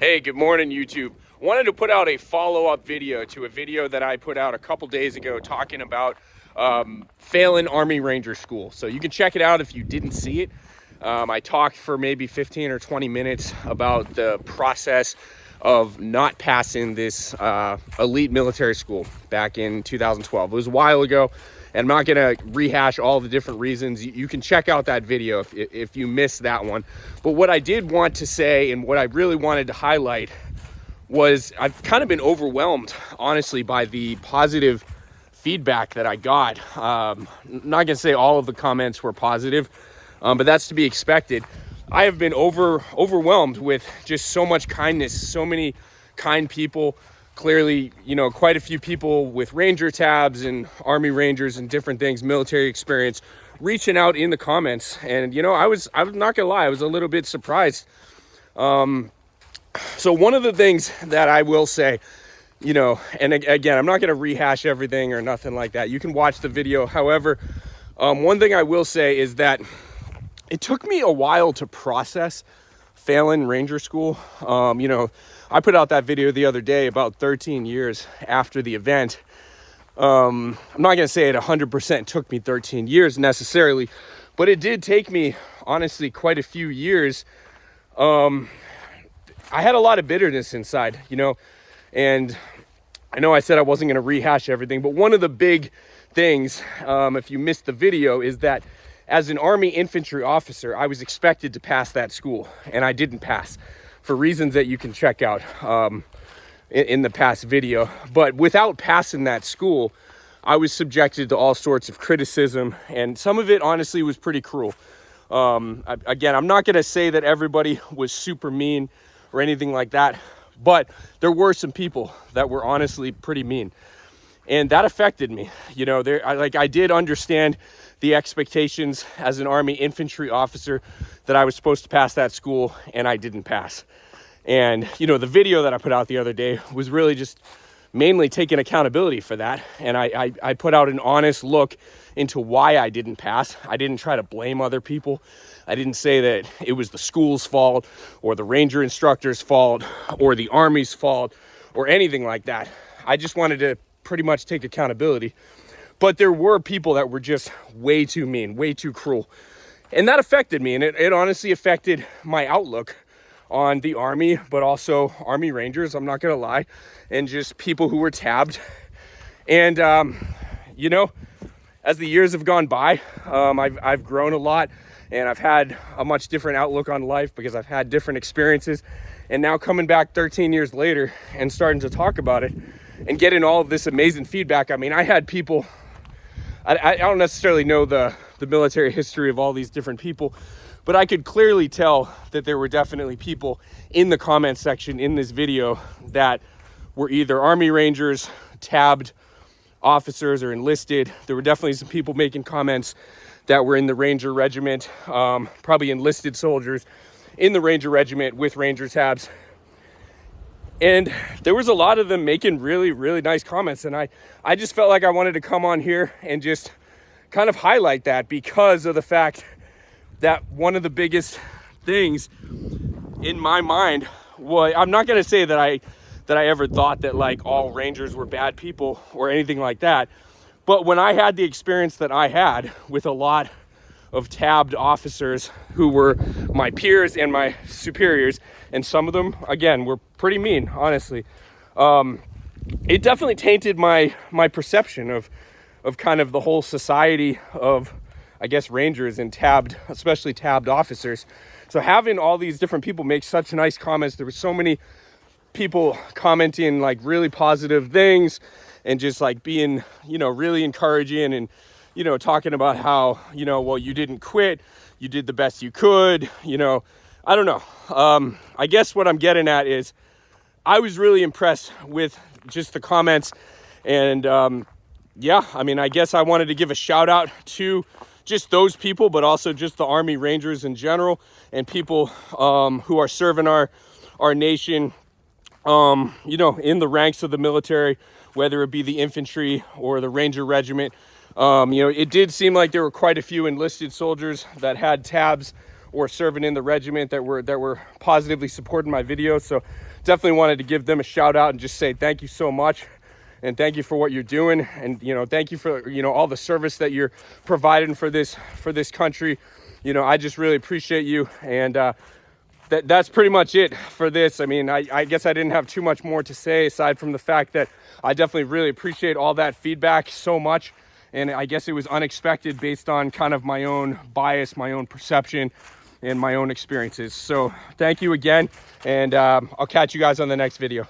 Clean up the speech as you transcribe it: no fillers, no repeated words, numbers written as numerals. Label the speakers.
Speaker 1: Hey, good morning, YouTube. Wanted to put out a follow-up video to a video that I put out a couple days ago talking about failing Army Ranger School. So you can check it out if you didn't see it. I talked for maybe 15 or 20 minutes about the process of not passing this elite military school back in 2012. It was a while ago, and I'm not going to rehash all the different reasons. You can check out that video if you missed that one. But what I did want to say, and what I really wanted to highlight, was I've kind of been overwhelmed, honestly, by the positive feedback that I got. I'm not going to say all of the comments were positive, but that's to be expected. I have been overwhelmed with just so much kindness, so many kind people. Clearly, you know, quite a few people with Ranger tabs and Army Rangers and different things, military experience, reaching out in the comments. And, you know, I was not gonna lie, I was a little bit surprised. So one of the things that I will say, you know, and again, I'm not gonna rehash everything or nothing like that. You can watch the video. However, one thing I will say is that it took me a while to process failing Ranger School. You know, I put out that video the other day about 13 years after the event. I'm not going to say it 100% took me 13 years necessarily, but it did take me, honestly, quite a few years. I had a lot of bitterness inside, you know, and I know I said I wasn't going to rehash everything, but one of the big things, if you missed the video, is that as an Army infantry officer, I was expected to pass that school, and I didn't pass for reasons that you can check out in the past video. But without passing that school, I was subjected to all sorts of criticism, and some of it honestly was pretty cruel. Again, I'm not going to say that everybody was super mean or anything like that, but there were some people that were honestly pretty mean. And that affected me. You know, I did understand the expectations as an Army infantry officer that I was supposed to pass that school, and I didn't pass. And, you know, the video that I put out the other day was really just mainly taking accountability for that. And I put out an honest look into why I didn't pass. I didn't try to blame other people. I didn't say that it was the school's fault or the Ranger instructor's fault or the Army's fault or anything like that. I just wanted to pretty much take accountability. But there were people that were just way too mean, way too cruel. And that affected me. And it honestly affected my outlook on the Army, but also Army Rangers, I'm not going to lie, and just people who were tabbed. And, you know, as the years have gone by, I've grown a lot, and I've had a much different outlook on life because I've had different experiences. And now coming back 13 years later and starting to talk about it and getting all of this amazing feedback. I mean, I had people, I don't necessarily know the military history of all these different people, but I could clearly tell that there were definitely people in the comment section in this video that were either Army Rangers, tabbed officers, or enlisted. There were definitely some people making comments that were in the Ranger Regiment, probably enlisted soldiers in the Ranger Regiment with Ranger tabs. And there was a lot of them making really, really nice comments. And I just felt like I wanted to come on here and just kind of highlight that, because of the fact that one of the biggest things in my mind was, I'm not going to say that I ever thought that like all Rangers were bad people or anything like that. But when I had the experience that I had with a lot of tabbed officers who were my peers and my superiors, and some of them, again, were pretty mean, honestly. It definitely tainted my perception of kind of the whole society of, I guess, Rangers and tabbed, especially tabbed officers. So having all these different people make such nice comments, there were so many people commenting like really positive things and just like being, you know, really encouraging and, you know, talking about how, you know, well, you didn't quit, you did the best you could, you know, I don't know. I guess what I'm getting at is I was really impressed with just the comments. And yeah, I mean, I guess I wanted to give a shout out to just those people, but also just the Army Rangers in general and people who are serving our nation, you know, in the ranks of the military, whether it be the infantry or the Ranger Regiment. You know, it did seem like there were quite a few enlisted soldiers that had tabs or serving in the regiment that were positively supporting my videos. So definitely wanted to give them a shout out and just say thank you so much. And thank you for what you're doing. And, you know, thank you for, you know, all the service that you're providing for this country. You know, I just really appreciate you. And that's pretty much it for this. I mean, I guess I didn't have too much more to say aside from the fact that I definitely really appreciate all that feedback so much. And I guess it was unexpected based on kind of my own bias, my own perception, and my own experiences. So thank you again. And I'll catch you guys on the next video.